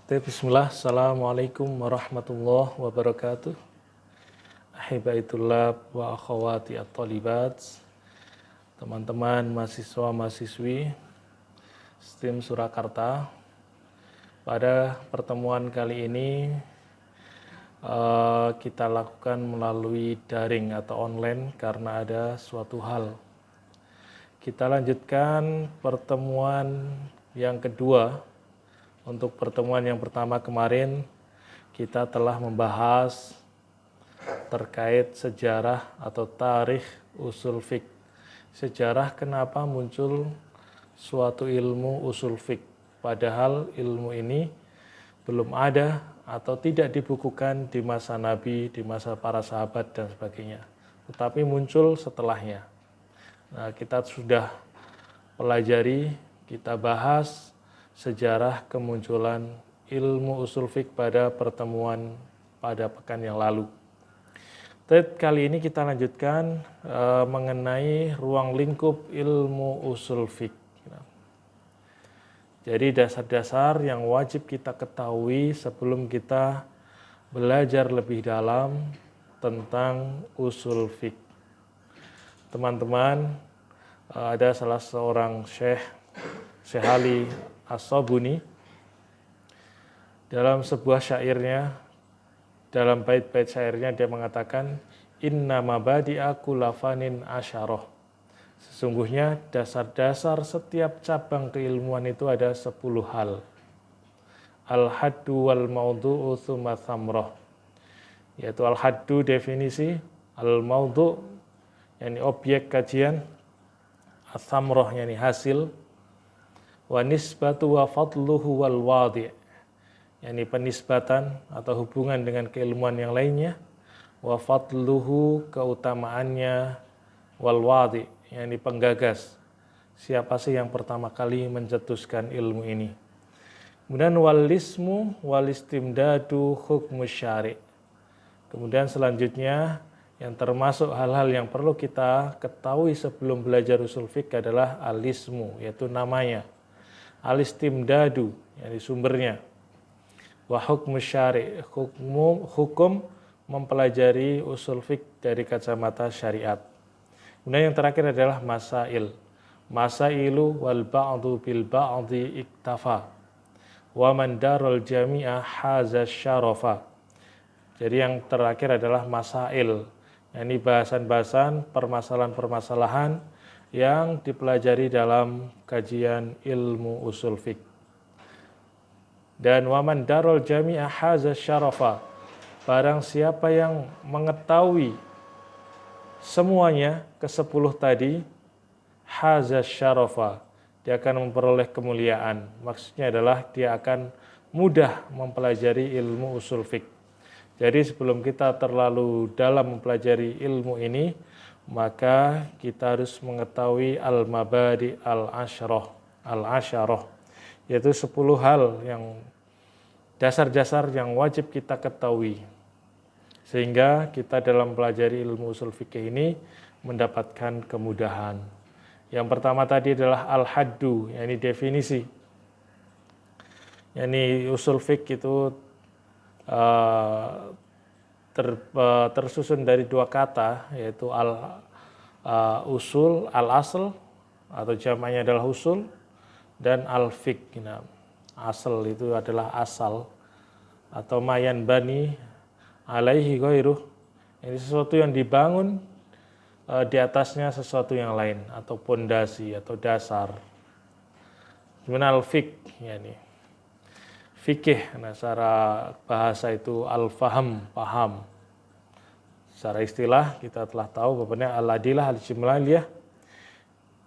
Bismillah, Assalamualaikum warahmatullahi wabarakatuh. Ahibaitullah wa akhawati at-talibat, teman-teman mahasiswa-mahasiswi STIM Surakarta. Pada pertemuan kali ini kita lakukan melalui daring atau online karena ada suatu hal. Kita lanjutkan pertemuan yang kedua. Untuk pertemuan yang pertama kemarin, kita telah membahas terkait sejarah atau tarikh usul fiqh. Sejarah kenapa muncul suatu ilmu usul fiqh, padahal ilmu ini belum ada atau tidak dibukukan di masa Nabi, di masa para sahabat dan sebagainya. Tetapi muncul setelahnya. Nah, kita sudah pelajari, kita bahas sejarah kemunculan ilmu usul fiqh pada pertemuan pada pekan yang lalu. Kali ini kita lanjutkan mengenai ruang lingkup ilmu usul fiqh. Jadi dasar-dasar yang wajib kita ketahui sebelum kita belajar lebih dalam tentang usul fiqh. Teman-teman, ada salah seorang Syekh Ali As-Sabuni dalam sebuah syairnya, dalam bait-bait syairnya dia mengatakan, inna mabadi'a kulafanin asyarah. Sesungguhnya dasar-dasar setiap cabang keilmuan itu ada 10 hal. Al-haddu wal maudu'u tsumma thamrah. Yaitu al-haddu definisi, al-maudu' yakni objek kajian, as-thamrah yakni hasil, wa nisbatu wa fadluhu wal wadi', yakni penisbatan atau hubungan dengan keilmuan yang lainnya, wa fadluhu keutamaannya, wal wadi', yakni penggagas, siapa sih yang pertama kali mencetuskan ilmu ini. Kemudian wal ismu wal istimdadu hukmu syari'. Kemudian selanjutnya yang termasuk hal-hal yang perlu kita ketahui sebelum belajar usul fiqh adalah al-ismu, yaitu namanya. Al-istimdadu, yakni sumbernya. Wa hukmu syari', hukum mempelajari usul fiqh dari kacamata syariat. Kemudian yang terakhir adalah masail. Masailu wal ba'du bil ba'di iktafa. Wa man darul jami'a haza syarafa. Jadi yang terakhir adalah masail, yakni bahasan-bahasan, permasalahan-permasalahan yang dipelajari dalam kajian ilmu usul fiqh. Dan waman darul jami'a haza syarafa, barang siapa yang mengetahui semuanya ke-10 tadi, haza syarafa, dia akan memperoleh kemuliaan. Maksudnya adalah dia akan mudah mempelajari ilmu usul fiqh. Jadi sebelum kita terlalu dalam mempelajari ilmu ini, maka kita harus mengetahui al-mabadi al-asyarah, yaitu 10 hal yang dasar-dasar yang wajib kita ketahui, sehingga kita dalam pelajari ilmu usul fikih ini mendapatkan kemudahan. Yang pertama tadi adalah al-haddu, yakni definisi. Yakni usul fikih itu tersusun dari 2 kata, yaitu usul, al-asl atau jamaknya adalah usul, dan al-fiqh. Nah, asal itu adalah asal atau mayan bani alaihi ghairuh. Ini sesuatu yang dibangun di atasnya sesuatu yang lain atau pondasi atau dasar. Kemudian al-fiqh, yakni fikih. Nah, secara bahasa itu al-faham, paham. Secara istilah kita telah tahu bahwa al-adilah al-ijmaliyah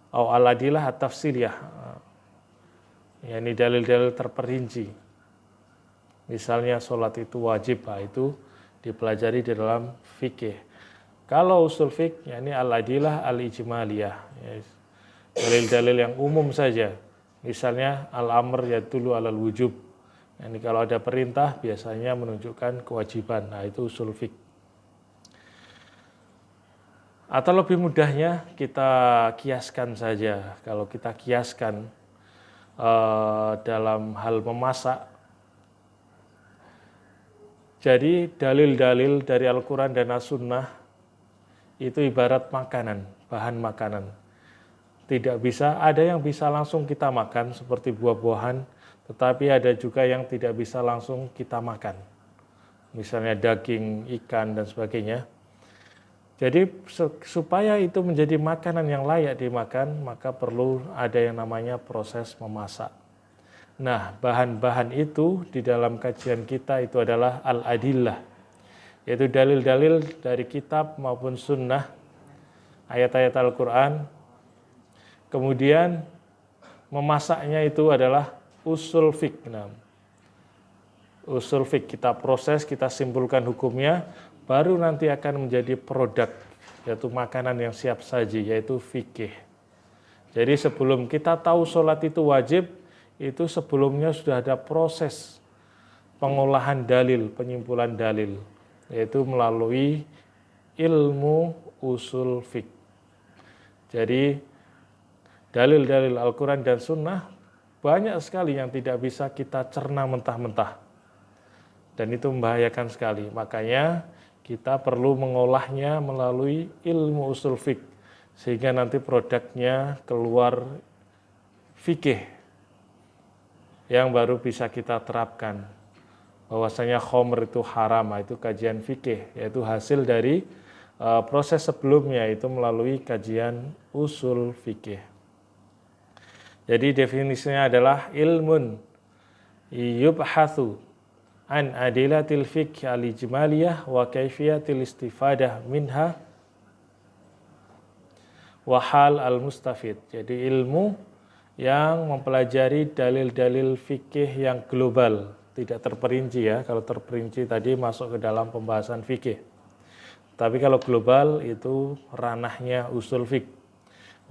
atau al-adilah at-tafsiliyah. Ini dalil-dalil terperinci. Misalnya sholat itu wajib, itu dipelajari di dalam fikih. Kalau usul fiqh, yakni al-adilah al-ijmaliyah, dalil-dalil yang umum saja. Misalnya al-amr yadullu alal wujub. Ini kalau ada perintah biasanya menunjukkan kewajiban. Nah, itu usul fiqh. Atau lebih mudahnya kita kiaskan saja. Kalau kita kiaskan dalam hal memasak, Jadi dalil-dalil dari Al-Quran dan As-Sunnah itu ibarat makanan, bahan makanan. Tidak bisa, ada yang bisa langsung kita makan seperti buah-buahan, tetapi ada juga yang tidak bisa langsung kita makan. Misalnya daging, ikan, dan sebagainya. Jadi supaya itu menjadi makanan yang layak dimakan, maka perlu ada yang namanya proses memasak. Nah, bahan-bahan itu di dalam kajian kita itu adalah al-adillah, yaitu dalil-dalil dari kitab maupun sunnah, ayat-ayat Al-Quran. Kemudian memasaknya itu adalah usul fiqh. Nah, usul fiqh kita proses, kita simpulkan hukumnya, baru nanti akan menjadi produk, yaitu makanan yang siap saji, yaitu fikih. Jadi sebelum kita tahu sholat itu wajib, itu sebelumnya sudah ada proses pengolahan dalil, penyimpulan dalil, yaitu melalui ilmu usul fiqh. Jadi dalil-dalil Al-Quran dan Sunnah banyak sekali yang tidak bisa kita cerna mentah-mentah. Dan itu membahayakan sekali. Makanya kita perlu mengolahnya melalui ilmu usul fiqh, sehingga nanti produknya keluar fikih yang baru bisa kita terapkan. Bahwasanya khamr itu haram, itu kajian fikih, yaitu hasil dari proses sebelumnya, itu melalui kajian usul fikih. Jadi definisinya adalah ilmun yubhatsu an adilatil fiqh al-ijmaliyah wa kaifiyatil istifadah minha wa hal al-mustafid. Jadi ilmu yang mempelajari dalil-dalil fikih yang global, tidak terperinci ya. Kalau terperinci tadi masuk ke dalam pembahasan fikih. Tapi kalau global itu ranahnya usul fiqh.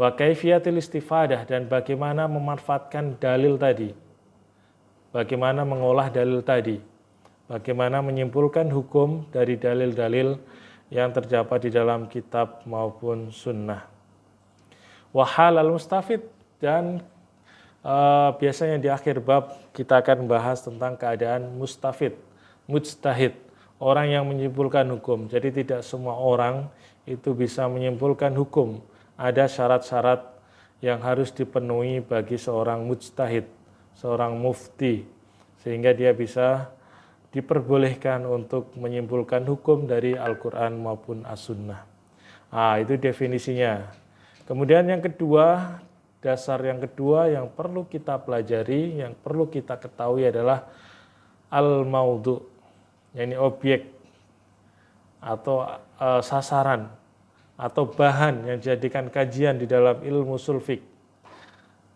Wa kaifiyatil istifadah, dan bagaimana memanfaatkan dalil tadi. Bagaimana mengolah dalil tadi. Bagaimana menyimpulkan hukum dari dalil-dalil yang terdapat di dalam kitab maupun sunnah. Wahal al-mustafid, dan biasanya di akhir bab kita akan membahas tentang keadaan mustafid, mujtahid, orang yang menyimpulkan hukum. Jadi tidak semua orang itu bisa menyimpulkan hukum. Ada syarat-syarat yang harus dipenuhi bagi seorang mujtahid, seorang mufti, sehingga dia bisa diperbolehkan untuk menyimpulkan hukum dari Al-Quran maupun As-Sunnah. Itu definisinya. Kemudian yang kedua, dasar yang kedua yang perlu kita pelajari, yang perlu kita ketahui adalah al-maudhu, yakni objek atau sasaran atau bahan yang dijadikan kajian di dalam ilmu ushul fiqh.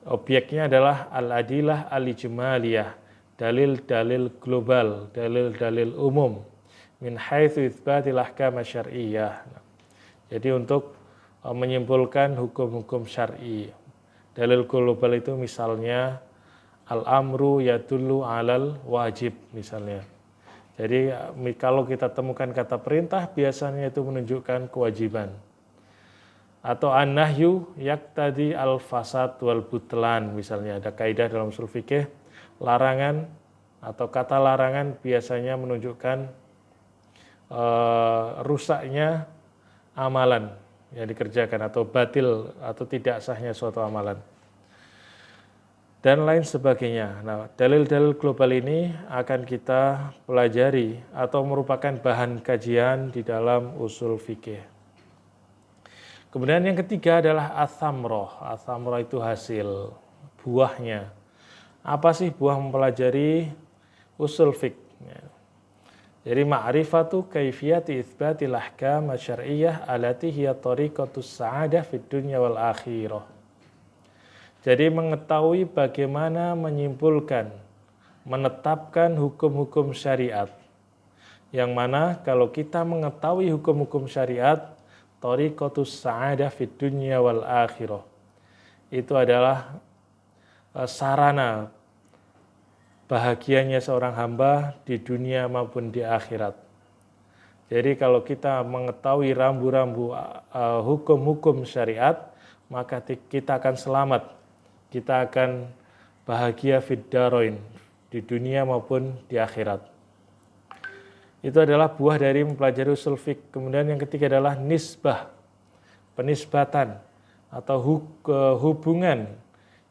Objeknya adalah al-adilah al-ijmaliyah, dalil-dalil global, dalil-dalil umum, min haitsu itsbatil ahkam syar'iyyah. Jadi untuk menyimpulkan hukum-hukum syar'i. Dalil global itu misalnya al-amru yadullu alal wajib misalnya. Jadi kalau kita temukan kata perintah biasanya itu menunjukkan kewajiban. Atau an-nahyu yaqtadi al-fasad wal butlan misalnya. Ada kaidah dalam ushul fikih, larangan atau kata larangan biasanya menunjukkan rusaknya amalan yang dikerjakan atau batil atau tidak sahnya suatu amalan dan lain sebagainya. Nah, dalil-dalil global ini akan kita pelajari atau merupakan bahan kajian di dalam usul fikih. Kemudian yang ketiga adalah as-samroh. As-samroh itu hasil, buahnya. Apa sih buah mempelajari usul fiqh? Jadi ma'rifatu kaifiyati itsbatil ahkam syar'iyyah allati hiya tariqatus sa'adah fid dunya wal akhirah. Jadi mengetahui bagaimana menyimpulkan, menetapkan hukum-hukum syariat. Yang mana kalau kita mengetahui hukum-hukum syariat, tariqatus sa'adah fid dunya wal akhirah. Itu adalah sarana bahagianya seorang hamba di dunia maupun di akhirat. Jadi kalau kita mengetahui rambu-rambu hukum-hukum syariat, maka kita akan selamat. Kita akan bahagia fid darain, di dunia maupun di akhirat. Itu adalah buah dari mempelajari usul fiqh. Kemudian yang ketiga adalah nisbah, penisbatan atau hubungan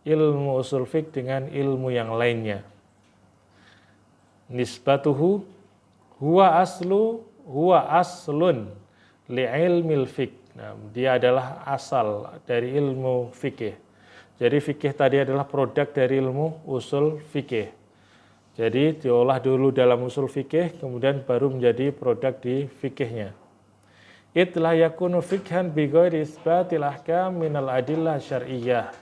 ilmu usul fiqh dengan ilmu yang lainnya. Nisbatuhu huwa aslun li ilmil fiqh. Nah, dia adalah asal dari ilmu fikih. Jadi fikih tadi adalah produk dari ilmu usul fikih. Jadi diolah dulu dalam usul fikih, kemudian baru menjadi produk di fikihnya. Itla yakunu fikhan bi ghairi isbatil ahkam minal adillah syar'iyyah.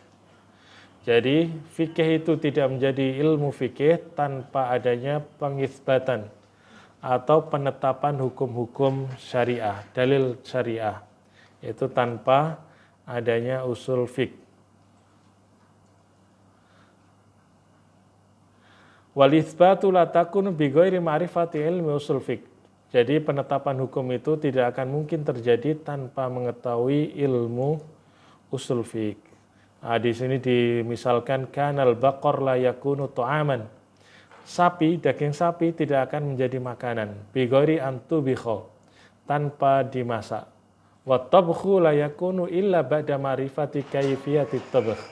Jadi fikih itu tidak menjadi ilmu fikih tanpa adanya pengisbatan atau penetapan hukum-hukum syariah, dalil syariah. Itu tanpa adanya usul fiqh. Wal itsbatu la takunu bi ghairi ma'rifati ilmi usul fiqh. Jadi penetapan hukum itu tidak akan mungkin terjadi tanpa mengetahui ilmu usul fiqh. Nah, di sini dimisalkan kanal baqar la yakunu ta'aman. Daging sapi tidak akan menjadi makanan. Bi ghairi antubikha, tanpa dimasak. Wa tabkhu la yakunu illa ba'da ma'rifati kayfiyatit tabkh.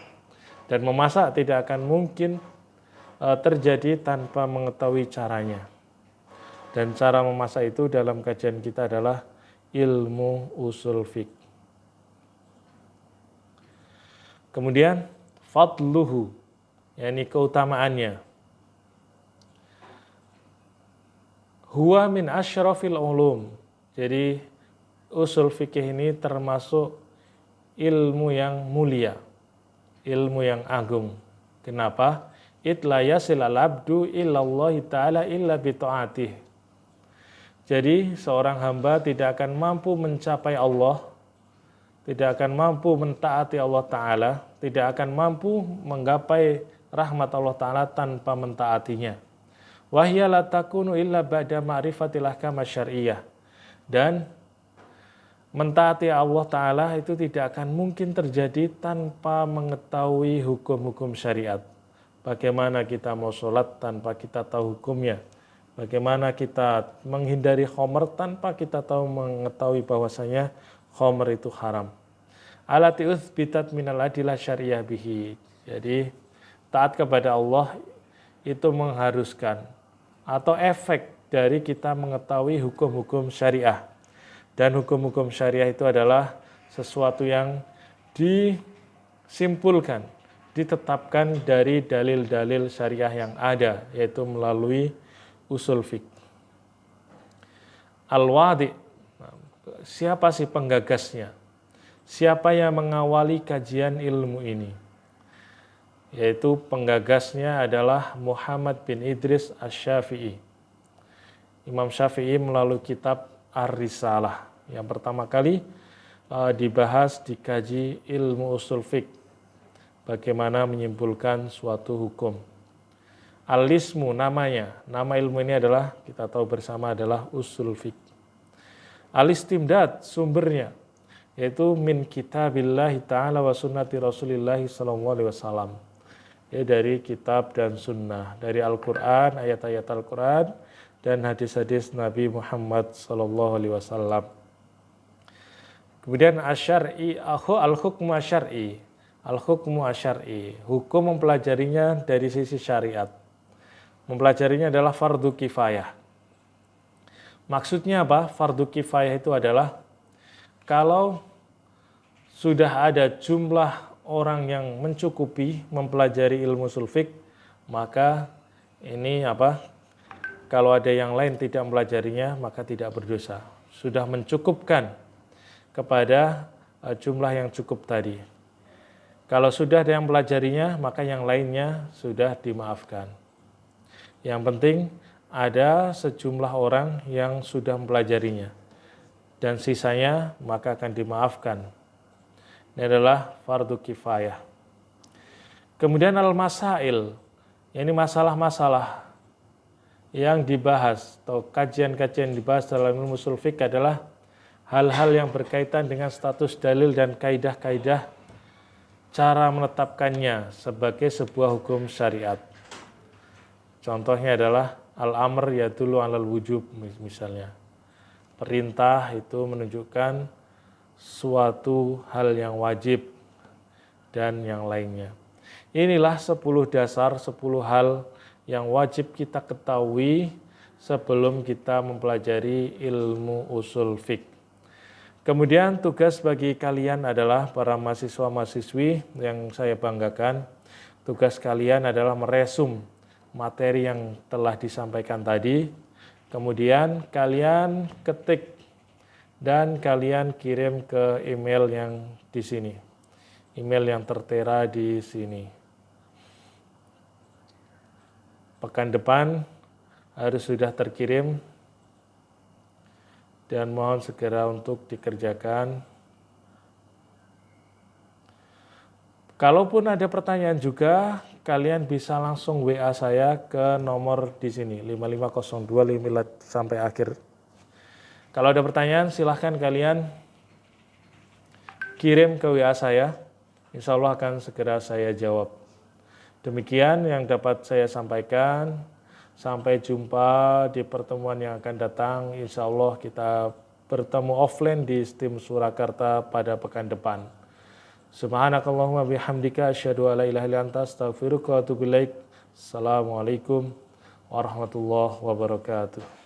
Dan memasak tidak akan mungkin terjadi tanpa mengetahui caranya. Dan cara memasak itu dalam kajian kita adalah ilmu usul fiqh. Kemudian fadluhu, yakni keutamaannya. Huwa min asyrafil ulum. Jadi usul fikih ini termasuk ilmu yang mulia, ilmu yang agung. Kenapa? Itla yasil al-abdu illallahi ta'ala illa bita'atih. Jadi seorang hamba tidak akan mampu mencapai Allah, tidak akan mampu mentaati Allah Ta'ala, tidak akan mampu menggapai rahmat Allah Ta'ala tanpa mentaatinya. Wahya la takunu illa ba'da ma'rifatil ahkam syar'iyyah. Dan mentaati Allah Ta'ala itu tidak akan mungkin terjadi tanpa mengetahui hukum-hukum syariat. Bagaimana kita mau sholat tanpa kita tahu hukumnya. Bagaimana kita menghindari khamr tanpa kita mengetahui bahwasanya khamr itu haram. Alati uthbitat minal adillah syariah bihi. Jadi taat kepada Allah itu mengharuskan atau efek dari kita mengetahui hukum-hukum syariah. Dan hukum-hukum syariah itu adalah sesuatu yang disimpulkan, ditetapkan dari dalil-dalil syariah yang ada, yaitu melalui usul fiqh. Al-wadi, siapa sih penggagasnya? Siapa yang mengawali kajian ilmu ini? Yaitu penggagasnya adalah Muhammad bin Idris Asy-Syafi'i. Imam Syafi'i melalui kitab Ar-Risalah. Yang pertama kali dibahas, dikaji ilmu usul fiqh. Bagaimana menyimpulkan suatu hukum. Al-ismu namanya, nama ilmu ini adalah, kita tahu bersama adalah usul fiqh. Al-istimdad sumbernya, yaitu min kitabillahi ta'ala wa sunnati rasulillahi sallallahu alaihi wasallam. Ya, dari kitab dan sunnah, dari Al-Quran, ayat-ayat Al-Quran, dan hadis-hadis Nabi Muhammad sallallahu alaihi wasallam. Kemudian asyar'i, al-hukmu asyar'i. Al-hukmu asyar'i, hukum mempelajarinya dari sisi syariat. Mempelajarinya adalah fardu kifayah. Maksudnya apa? Fardu kifayah itu adalah kalau sudah ada jumlah orang yang mencukupi mempelajari ilmu ushul fiqh, maka ini apa? Kalau ada yang lain tidak mempelajarinya, maka tidak berdosa. Sudah mencukupkan kepada jumlah yang cukup tadi. Kalau sudah ada yang mempelajarinya, maka yang lainnya sudah dimaafkan. Yang penting ada sejumlah orang yang sudah mempelajarinya. Dan sisanya maka akan dimaafkan. Ini adalah fardu kifayah. Kemudian al-masail. Ini masalah-masalah yang dibahas atau kajian-kajian dibahas dalam ilmu ushul fiqh adalah hal-hal yang berkaitan dengan status dalil dan kaidah-kaidah cara menetapkannya sebagai sebuah hukum syariat. Contohnya adalah Al-amr yadullu 'alal wujub misalnya. Perintah itu menunjukkan suatu hal yang wajib dan yang lainnya. Inilah 10 dasar, 10 hal yang wajib kita ketahui sebelum kita mempelajari ilmu usul fiqh. Kemudian tugas bagi kalian adalah para mahasiswa-mahasiswi yang saya banggakan. Tugas kalian adalah meresum materi yang telah disampaikan tadi. Kemudian kalian ketik dan kalian kirim ke email yang di sini. Email yang tertera di sini. Pekan depan harus sudah terkirim dan mohon segera untuk dikerjakan. Kalaupun ada pertanyaan juga, kalian bisa langsung WA saya ke nomor di sini 5502 sampai akhir. Kalau ada pertanyaan silahkan kalian kirim ke WA saya. Insya Allah akan segera saya jawab. Demikian yang dapat saya sampaikan. Sampai jumpa di pertemuan yang akan datang. Insya Allah kita bertemu offline di STIM Surakarta pada pekan depan. Subhanakallahumma bihamdika asyhadu an la ilaha illa anta astaghfiruka wa atubu ilaik. Assalamualaikum warahmatullahi wabarakatuh.